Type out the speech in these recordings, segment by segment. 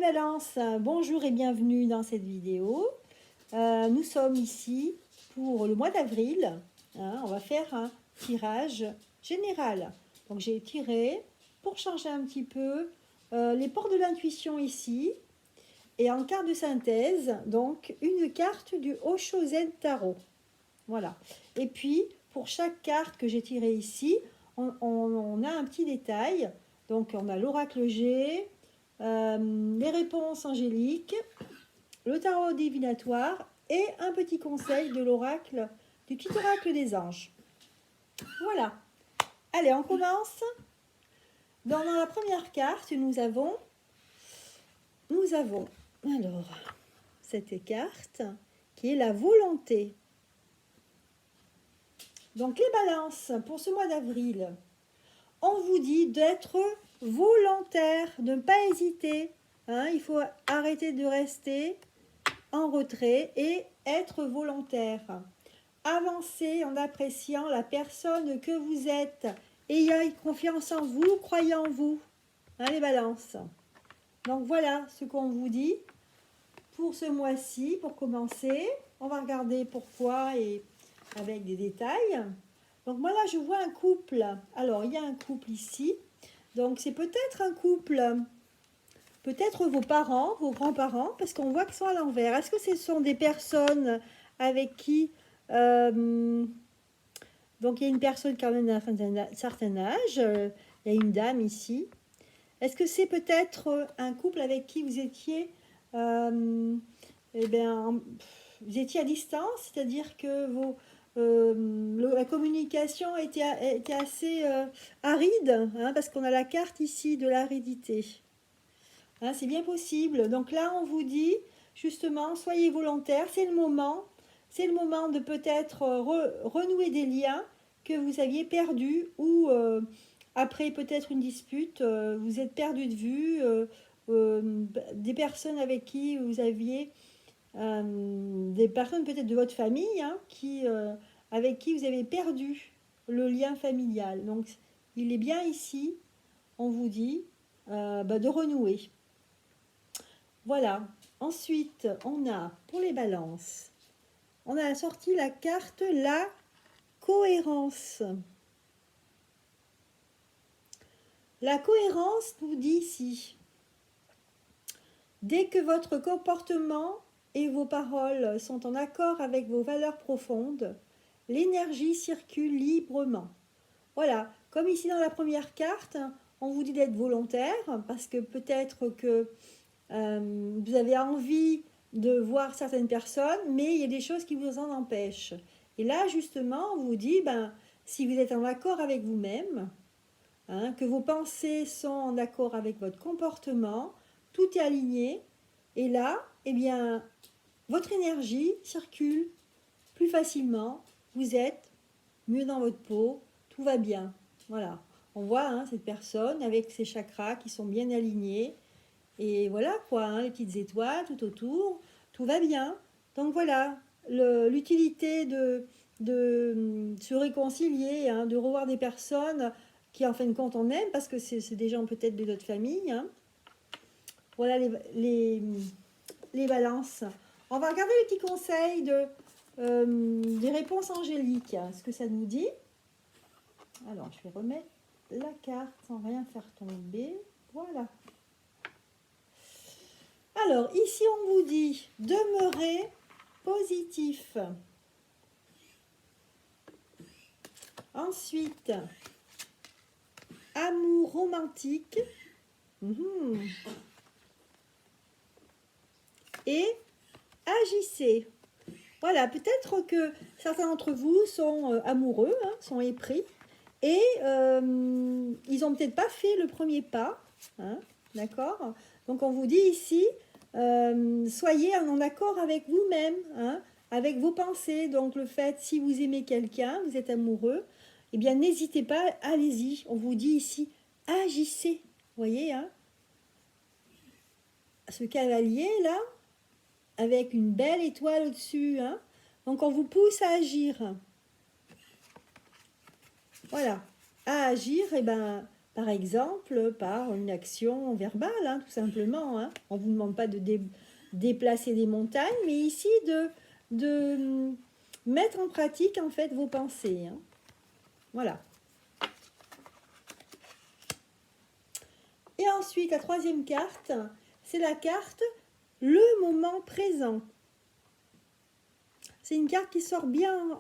Balance, bonjour et bienvenue dans cette vidéo. Nous sommes ici pour le mois d'avril. On va faire un tirage général. Donc j'ai tiré pour changer un petit peu les portes de l'intuition ici. Et en carte de synthèse, donc une carte du Osho Zen Tarot. Voilà. Et puis pour chaque carte que j'ai tirée ici, on a un petit détail. Donc on a l'oracle G. Les réponses angéliques, le tarot divinatoire et un petit conseil de l'oracle, du petit oracle des anges. Voilà. Allez, on commence. Dans la première carte, nous avons alors cette carte qui est la volonté. Donc les balances pour ce mois d'avril, on vous dit d'être volontaire, de ne pas hésiter. Il faut arrêter de rester en retrait et être volontaire. Avancez en appréciant la personne que vous êtes. Ayez confiance en vous, croyez en vous. Les balances. Donc voilà ce qu'on vous dit pour ce mois-ci. Pour commencer, on va regarder pourquoi et avec des détails. Donc moi là je vois un couple. Alors il y a un couple ici. Donc c'est peut-être un couple, peut-être vos parents, vos grands-parents, parce qu'on voit qu'ils sont à l'envers. Est-ce que ce sont des personnes avec qui... donc il y a une personne quand même d'un certain âge, il y a une dame ici. Est-ce que c'est peut-être un couple avec qui vous étiez... vous étiez à distance, c'est-à-dire que la communication était assez aride, parce qu'on a la carte ici de l'aridité. C'est bien possible. Donc là, on vous dit, justement, soyez volontaire, c'est le moment de peut-être renouer des liens que vous aviez perdus ou après peut-être une dispute, vous êtes perdu de vue, des personnes avec qui vous aviez... des personnes peut-être de votre famille avec qui vous avez perdu le lien familial. Donc, il est bien ici, on vous dit, de renouer. Voilà. Ensuite, on a, pour les balances, on a sorti la carte la cohérence. La cohérence nous dit ici, dès que votre comportement et vos paroles sont en accord avec vos valeurs profondes, l'énergie circule librement. Voilà, comme ici dans la première carte, on vous dit d'être volontaire, parce que peut-être que vous avez envie de voir certaines personnes, mais il y a des choses qui vous en empêchent. Et là, justement, on vous dit, si vous êtes en accord avec vous-même, que vos pensées sont en accord avec votre comportement, tout est aligné, et là, eh bien, votre énergie circule plus facilement, vous êtes mieux dans votre peau, tout va bien. Voilà, on voit cette personne avec ses chakras qui sont bien alignés, et voilà quoi, les petites étoiles tout autour, tout va bien. Donc voilà, l'utilité de se réconcilier, de revoir des personnes qui en fin de compte on aime, parce que c'est des gens peut-être de notre famille. Voilà les balances. On va regarder les petits conseils des réponses angéliques. Ce que ça nous dit. Alors, je vais remettre la carte sans rien faire tomber. Voilà. Alors, ici, on vous dit demeurez positif. Ensuite, amour romantique. Et agissez. Voilà, peut-être que certains d'entre vous sont amoureux, sont épris, et ils n'ont peut-être pas fait le premier pas. D'accord ? Donc on vous dit ici, soyez en accord avec vous-même, avec vos pensées. Donc le fait, si vous aimez quelqu'un, vous êtes amoureux, eh bien n'hésitez pas, allez-y. On vous dit ici, agissez. Vous voyez, ce cavalier là, avec une belle étoile au-dessus. Donc, on vous pousse à agir. Voilà. À agir, Par exemple, par une action verbale, hein, tout simplement. Hein. On ne vous demande pas de déplacer des montagnes, mais ici de mettre en pratique en fait vos pensées. Hein. Voilà. Et ensuite, la troisième carte, c'est la carte le moment présent. C'est une carte qui sort bien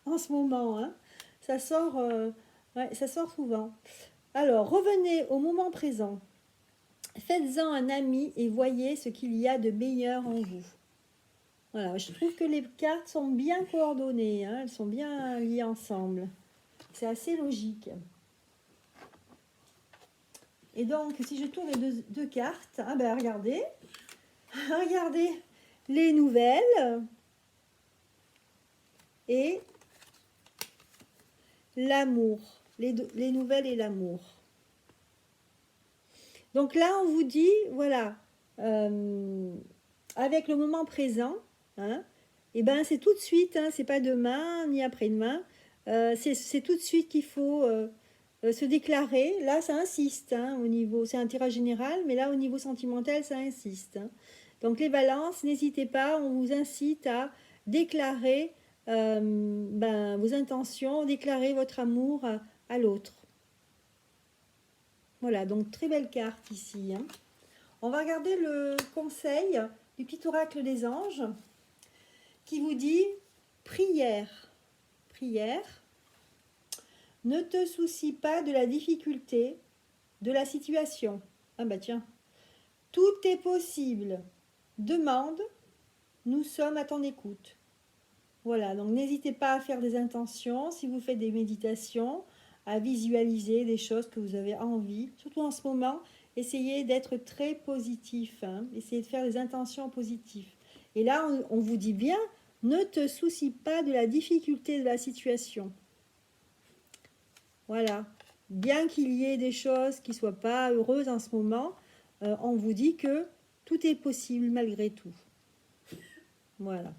en ce moment. Hein. Ça sort souvent. Alors, revenez au moment présent. Faites-en un ami et voyez ce qu'il y a de meilleur en vous. Voilà, je trouve que les cartes sont bien coordonnées, hein, elles sont bien liées ensemble. C'est assez logique. Et donc, si je tourne les deux cartes, ah ben regardez, regardez les nouvelles et l'amour, les nouvelles et l'amour. Donc là, on vous dit, voilà, avec le moment présent, hein, et ben c'est tout de suite, hein, c'est pas demain ni après-demain, c'est tout de suite qu'il faut se déclarer. Là, ça insiste, hein, au niveau, c'est un tirage général, mais là, au niveau sentimental, ça insiste. Hein. Donc les balances, n'hésitez pas, on vous incite à déclarer vos intentions, déclarer votre amour à l'autre. Voilà, donc très belle carte ici. Hein. On va regarder le conseil du petit oracle des anges qui vous dit prière. Prière. Ne te soucie pas de la difficulté, de la situation. Ah bah tiens. Tout est possible. Demande. Nous sommes à ton écoute. Voilà, donc n'hésitez pas à faire des intentions si vous faites des méditations, à visualiser des choses que vous avez envie, surtout en ce moment. Essayez d'être très positif, hein. Essayez de faire des intentions positives. Et là, on vous dit bien, ne te soucie pas de la difficulté de la situation. Voilà. Bien qu'il y ait des choses qui ne soient pas heureuses en ce moment, on vous dit que tout est possible malgré tout. Voilà.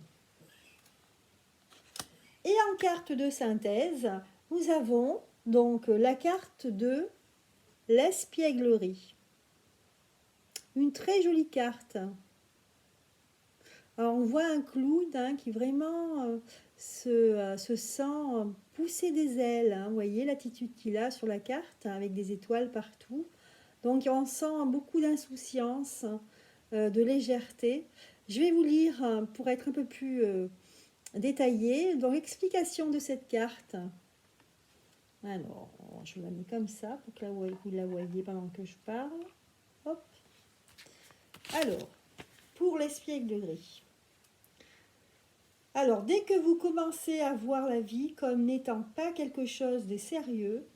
Et en carte de synthèse, nous avons donc la carte de l'espièglerie. Une très jolie carte. Alors on voit un clown hein, qui vraiment se sent pousser des ailes. Hein. Vous voyez l'attitude qu'il a sur la carte hein, avec des étoiles partout. Donc on sent beaucoup d'insouciance, de légèreté. Je vais vous lire pour être un peu plus détaillé. Donc l'explication de cette carte. Alors, je la mets comme ça pour que vous la voyez pendant que je parle. Hop. Alors, pour l'espièglerie. Alors, dès que vous commencez à voir la vie comme n'étant pas quelque chose de sérieux,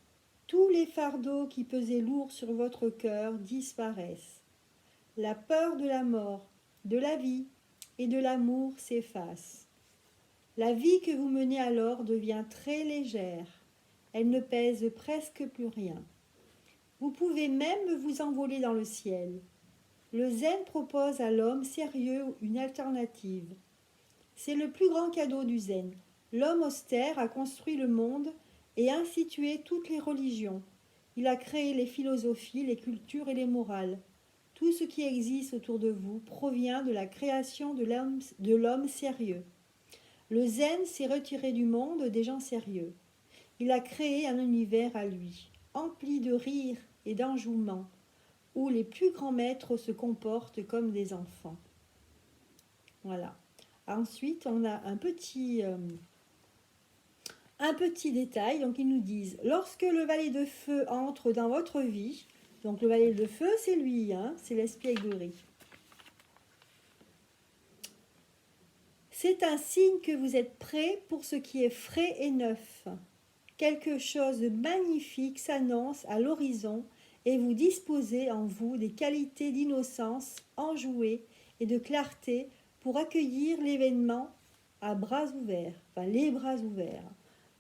tous les fardeaux qui pesaient lourd sur votre cœur disparaissent. La peur de la mort, de la vie et de l'amour s'efface. La vie que vous menez alors devient très légère. Elle ne pèse presque plus rien. Vous pouvez même vous envoler dans le ciel. Le zen propose à l'homme sérieux une alternative. C'est le plus grand cadeau du zen. L'homme austère a construit le monde et institué toutes les religions. Il a créé les philosophies, les cultures et les morales. Tout ce qui existe autour de vous provient de la création de l'homme sérieux. Le zen s'est retiré du monde des gens sérieux. Il a créé un univers à lui, empli de rires et d'enjouements, où les plus grands maîtres se comportent comme des enfants. Voilà. Ensuite, on a un petit détail. Donc, ils nous disent, lorsque le valet de feu entre dans votre vie, donc le valet de feu, c'est lui, hein, c'est l'espièglerie. C'est un signe que vous êtes prêt pour ce qui est frais et neuf. Quelque chose de magnifique s'annonce à l'horizon et vous disposez en vous des qualités d'innocence enjouée et de clarté pour accueillir l'événement à bras ouverts, enfin les bras ouverts.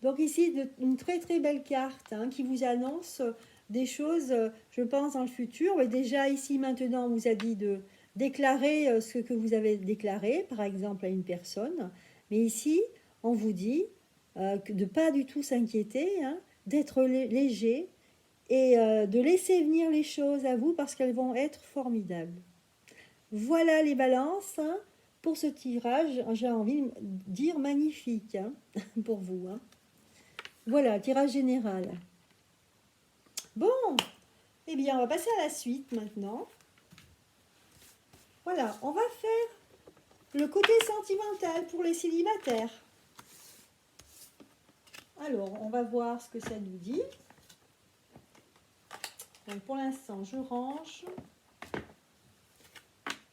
Donc ici, une très très belle carte hein, qui vous annonce des choses, je pense, dans le futur. Mais déjà ici maintenant, on vous a dit de déclarer ce que vous avez déclaré, par exemple à une personne. Mais ici, on vous dit de ne pas du tout s'inquiéter, hein, d'être léger et de laisser venir les choses à vous parce qu'elles vont être formidables. Voilà les balances, hein, pour ce tirage, j'ai envie de dire magnifique, hein, pour vous. Hein. Voilà, tirage général. Bon, eh bien, on va passer à la suite maintenant. Voilà, on va faire le côté sentimental pour les célibataires. Alors, on va voir ce que ça nous dit. Donc, pour l'instant, je range.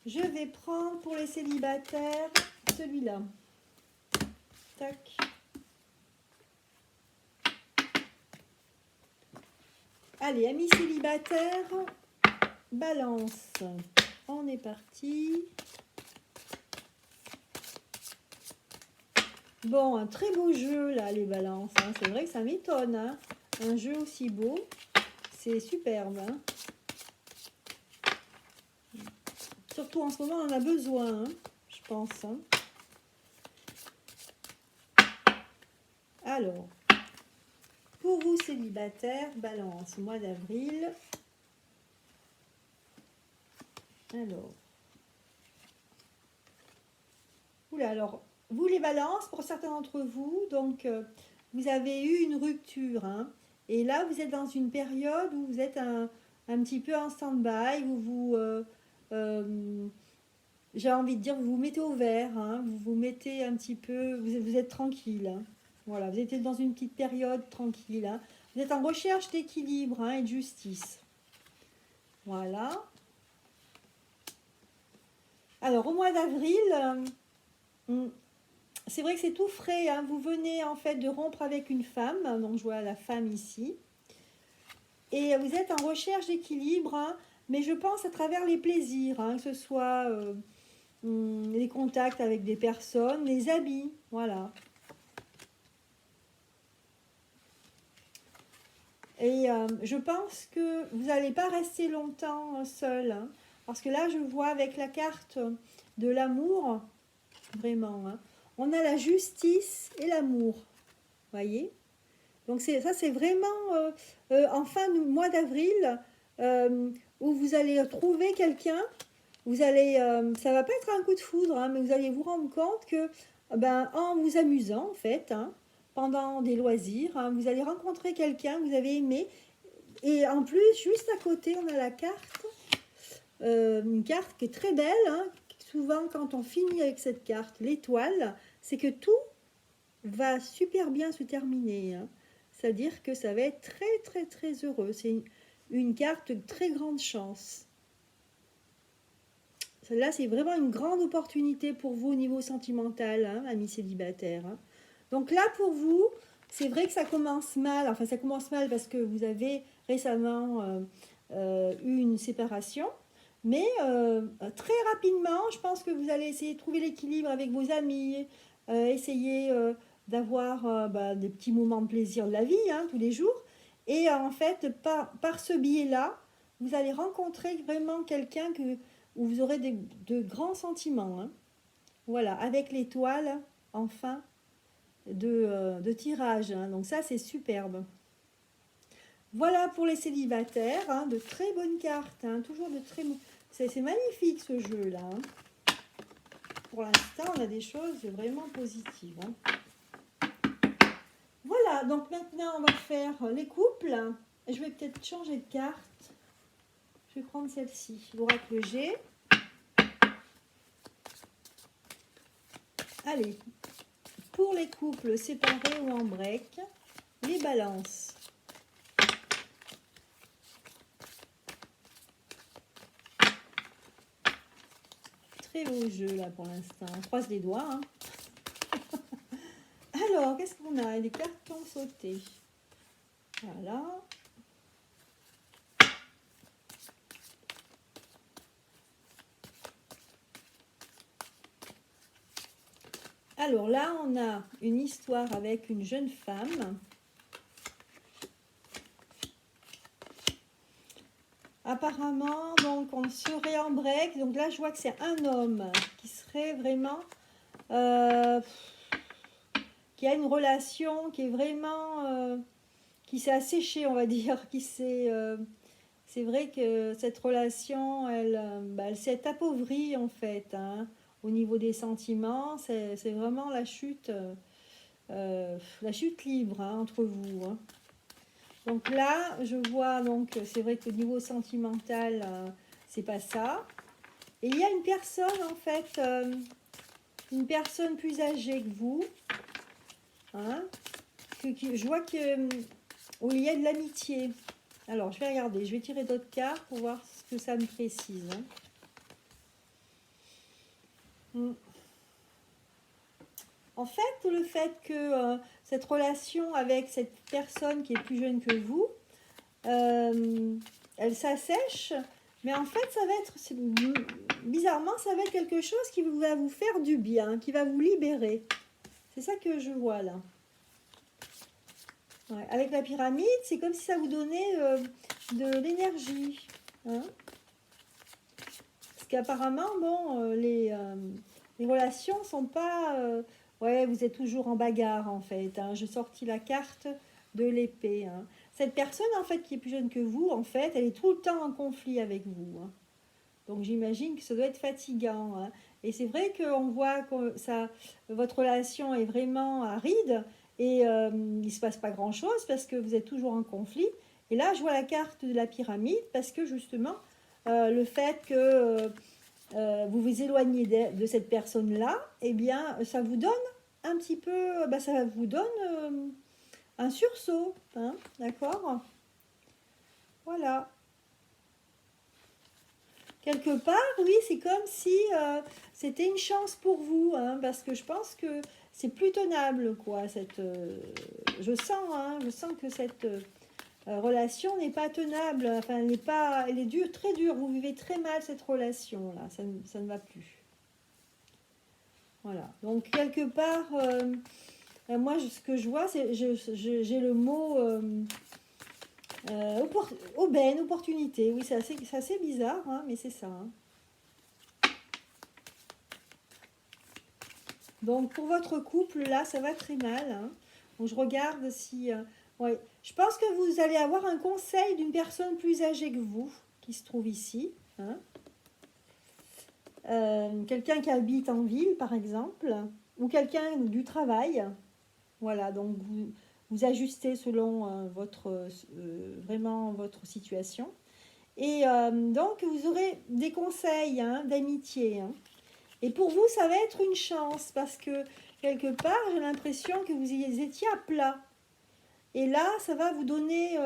Je vais prendre pour les célibataires celui-là. Tac. Allez, amis célibataires, balance. On est parti. Bon, un très beau jeu là, les balances. Hein. C'est vrai que ça m'étonne. Hein. Un jeu aussi beau. C'est superbe. Hein. Surtout en ce moment, on en a besoin, hein, je pense. Hein. Alors, pour vous célibataires, balance, mois d'avril. Alors. Oula, alors, vous les balances, pour certains d'entre vous, donc vous avez eu une rupture. Hein, et là, vous êtes dans une période où vous êtes un petit peu en stand-by, où vous... j'ai envie de dire, vous vous mettez au vert, hein, vous vous mettez un petit peu, vous êtes tranquille. Hein, voilà, vous êtes dans une petite période tranquille. Hein, vous êtes en recherche d'équilibre, hein, et de justice. Voilà. Alors, au mois d'avril, c'est vrai que c'est tout frais. Hein, vous venez en fait de rompre avec une femme, donc je vois la femme ici. Et vous êtes en recherche d'équilibre, hein, mais je pense à travers les plaisirs, hein, que ce soit les contacts avec des personnes, les habits, voilà. Et je pense que vous n'allez pas rester longtemps seul, hein, parce que là, je vois avec la carte de l'amour, vraiment, hein, on a la justice et l'amour, voyez. Donc ça, c'est vraiment en fin de mois d'avril, où vous allez trouver quelqu'un. Vous allez, ça va pas être un coup de foudre, hein, mais vous allez vous rendre compte que, en vous amusant en fait, hein, pendant des loisirs, hein, vous allez rencontrer quelqu'un que vous avez aimé. Et en plus, juste à côté, on a la carte, une carte qui est très belle. Hein, souvent, quand on finit avec cette carte, l'étoile, c'est que tout va super bien se terminer. Hein. C'est-à-dire que ça va être très, très, très heureux. C'est une carte de très grande chance. Celle-là, c'est vraiment une grande opportunité pour vous au niveau sentimental, hein, amis célibataires. Hein. Donc là, pour vous, c'est vrai que ça commence mal. Enfin, ça commence mal parce que vous avez récemment eu une séparation. Mais très rapidement, je pense que vous allez essayer de trouver l'équilibre avec vos amis, essayer d'avoir des petits moments de plaisir de la vie, hein, tous les jours. Et en fait, par ce biais-là, vous allez rencontrer vraiment quelqu'un où vous aurez de grands sentiments. Hein. Voilà, avec l'étoile, enfin, de tirage. Hein. Donc ça, c'est superbe. Voilà pour les célibataires, hein, de très bonnes cartes. Hein, toujours de très... C'est magnifique ce jeu-là. Hein. Pour l'instant, on a des choses vraiment positives. Hein. Voilà, donc maintenant, on va faire les couples. Je vais peut-être changer de carte. Je vais prendre celle-ci, l'oracle G. Allez, pour les couples séparés ou en break, les balances. Très beau jeu là pour l'instant. On croise les doigts. Hein. Alors, qu'est-ce qu'on a? Les cartons sautés. Voilà. Alors là, on a une histoire avec une jeune femme. Apparemment, donc on serait en break. Donc là, je vois que c'est un homme qui serait vraiment... qui a une relation qui est vraiment... qui s'est asséché, on va dire, c'est vrai que cette relation, elle s'est appauvrie en fait, hein. Au niveau des sentiments, c'est vraiment la chute libre, hein, entre vous, hein. Donc là, je vois, donc c'est vrai qu'au niveau sentimental, c'est pas ça. Et il y a une personne, en fait, une personne plus âgée que vous, hein, je vois que où il y a de l'amitié. Alors, je vais regarder, je vais tirer d'autres cartes pour voir ce que ça me précise, hein. En fait, le fait que cette relation avec cette personne qui est plus jeune que vous, elle s'assèche, mais en fait, ça va être, bizarrement, ça va être quelque chose qui va vous faire du bien, qui va vous libérer. C'est ça que je vois là. Ouais. Avec la pyramide, c'est comme si ça vous donnait de l'énergie, hein. Parce qu'apparemment, bon, les relations sont pas... ouais, vous êtes toujours en bagarre en fait, hein. Je sortis la carte de l'épée, hein. Cette personne en fait qui est plus jeune que vous, en fait, elle est tout le temps en conflit avec vous, hein. Donc j'imagine que ça doit être fatigant, hein. Et c'est vrai qu'on voit que votre relation est vraiment aride et il ne se passe pas grand-chose parce que vous êtes toujours en conflit. Et là, je vois la carte de la pyramide parce que justement, le fait que vous vous éloignez de cette personne-là, eh bien, ça vous donne un petit peu, ça vous donne un sursaut, hein, d'accord? Voilà. Quelque part, oui, c'est comme si c'était une chance pour vous, hein, parce que je pense que c'est plus tenable, quoi. Je sens que cette relation n'est pas tenable, enfin, elle est dure, très dure. Vous vivez très mal cette relation-là, ça ne va plus. Voilà. Donc quelque part, moi, ce que je vois, c'est j'ai le mot aubaine, opportunité. Oui, c'est assez bizarre, hein, mais c'est ça, hein. Donc pour votre couple, là, ça va très mal, hein. Donc je regarde si... ouais. Je pense que vous allez avoir un conseil d'une personne plus âgée que vous, qui se trouve ici, hein. Quelqu'un qui habite en ville, par exemple, ou quelqu'un du travail. Voilà, donc vous ajustez selon vraiment votre situation. Et donc vous aurez des conseils, hein, d'amitié, hein. Et pour vous, ça va être une chance parce que quelque part, j'ai l'impression que vous y étiez à plat. Et là, ça va vous donner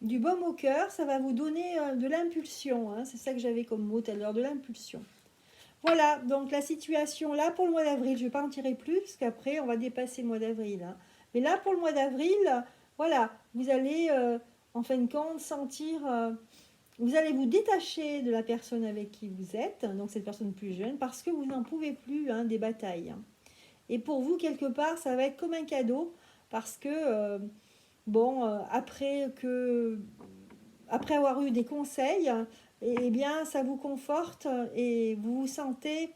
du baume au cœur, ça va vous donner de l'impulsion, hein. C'est ça que j'avais comme mot tout à l'heure, de l'impulsion. Voilà, donc la situation là pour le mois d'avril, je ne vais pas en tirer plus parce qu'après, on va dépasser le mois d'avril, hein. Mais là, pour le mois d'avril, voilà, vous allez en fin de compte sentir... vous allez vous détacher de la personne avec qui vous êtes, donc cette personne plus jeune, parce que vous n'en pouvez plus, hein, des batailles, hein. Et pour vous, quelque part, ça va être comme un cadeau, parce que, bon, après avoir eu des conseils, eh bien, ça vous conforte et vous vous sentez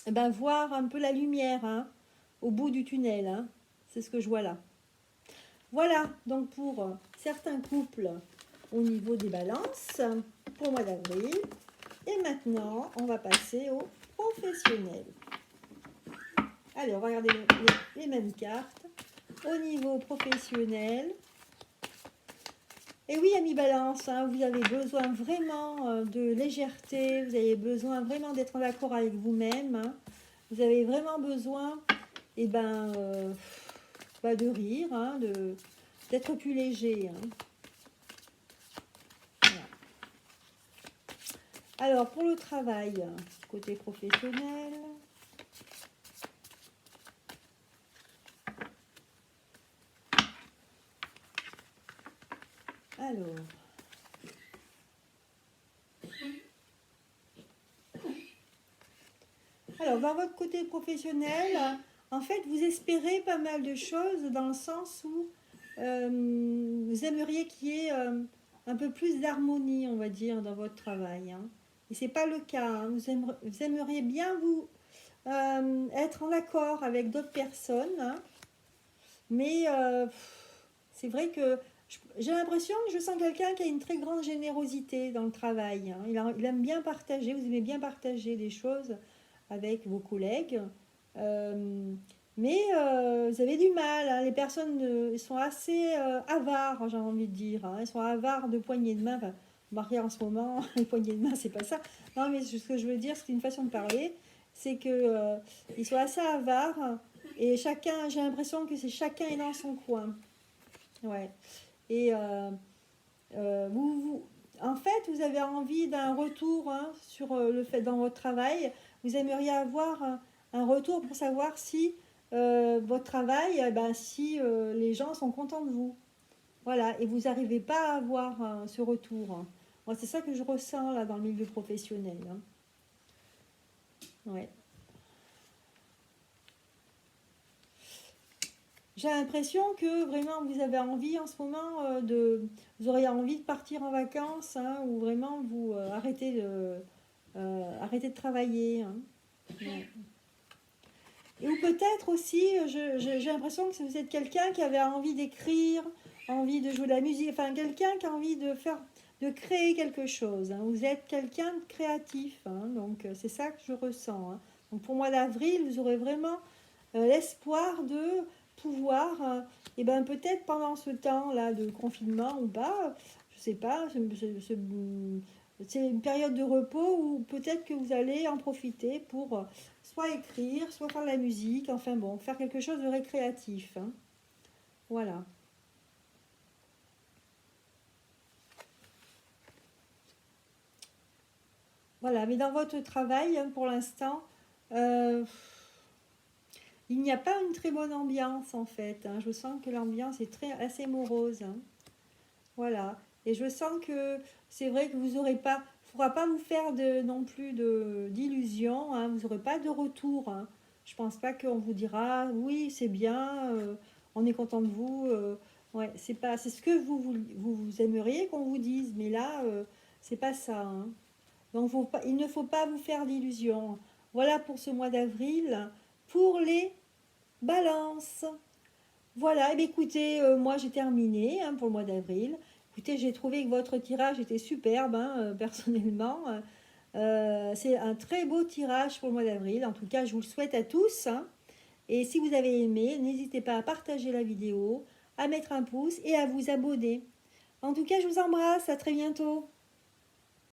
voir un peu la lumière, hein, au bout du tunnel, hein. C'est ce que je vois là. Voilà, donc pour certains couples au niveau des balances pour le mois d'avril. Et maintenant, on va passer aux professionnels. Allez, on va regarder les mêmes cartes. Au niveau professionnel, et oui, amis balance, hein, vous avez besoin vraiment de légèreté, vous avez besoin vraiment d'être en accord avec vous-même, hein. Vous avez vraiment besoin de rire, hein, d'être plus léger, hein. Alors, pour le travail, côté professionnel, alors, dans votre côté professionnel, en fait, vous espérez pas mal de choses dans le sens où vous aimeriez qu'il y ait un peu plus d'harmonie, on va dire, dans votre travail, hein. Et ce n'est pas le cas, hein. Vous aimeriez bien être en accord avec d'autres personnes, hein, mais c'est vrai que j'ai l'impression que je sens quelqu'un qui a une très grande générosité dans le travail, hein. Il aime bien partager, vous aimez bien partager des choses avec vos collègues. Euh, mais vous avez du mal, hein. Les personnes sont assez avares, j'ai envie de dire, hein. Elles sont avares de poignées de main. Enfin, mariées en ce moment, les poignées de main, c'est pas ça. Non, mais ce que je veux dire, c'est une façon de parler. C'est que ils sont assez avares et chacun, j'ai l'impression que c'est chacun est dans son coin. Ouais. Et en fait, vous avez envie d'un retour, hein, sur le fait dans votre travail. Vous aimeriez avoir un retour pour savoir si votre travail, ben, si les gens sont contents de vous. Voilà, et vous n'arrivez pas à avoir ce retour, hein. Moi, c'est ça que je ressens là dans le milieu professionnel, hein. Ouais. J'ai l'impression que vraiment vous avez envie en ce moment vous auriez envie de partir en vacances, hein, ou vraiment vous arrêtez de travailler, hein. Ouais. Et ou peut-être aussi, j'ai l'impression que vous êtes quelqu'un qui avait envie d'écrire, envie de jouer de la musique, enfin quelqu'un qui a envie de créer quelque chose, hein. Vous êtes quelqu'un de créatif, hein, donc c'est ça que je ressens, hein. Donc pour le mois d'avril, vous aurez vraiment l'espoir de pouvoir, et ben peut-être pendant ce temps-là de confinement ou pas, je sais pas, c'est une période de repos où peut-être que vous allez en profiter pour soit écrire, soit faire de la musique, enfin bon, faire quelque chose de récréatif, hein. Voilà. Voilà, mais dans votre travail, hein, pour l'instant, euh, il n'y a pas une très bonne ambiance en fait, hein. Je sens que l'ambiance est assez morose, hein. Voilà. Et je sens que c'est vrai que vous aurez pas, il ne faudra pas vous faire non plus d'illusions, hein. Vous n'aurez pas de retour, hein. Je pense pas qu'on vous dira oui, c'est bien, on est content de vous. Ouais, c'est pas, c'est ce que vous aimeriez qu'on vous dise, mais là, c'est pas ça, hein. Donc il ne faut pas vous faire d'illusions. Voilà pour ce mois d'avril. Pour les balances. Voilà, et bien écoutez, moi j'ai terminé, hein, pour le mois d'avril. Écoutez, j'ai trouvé que votre tirage était superbe, hein, personnellement. C'est un très beau tirage pour le mois d'avril. En tout cas, je vous le souhaite à tous, hein. Et si vous avez aimé, n'hésitez pas à partager la vidéo, à mettre un pouce et à vous abonner. En tout cas, je vous embrasse, à très bientôt.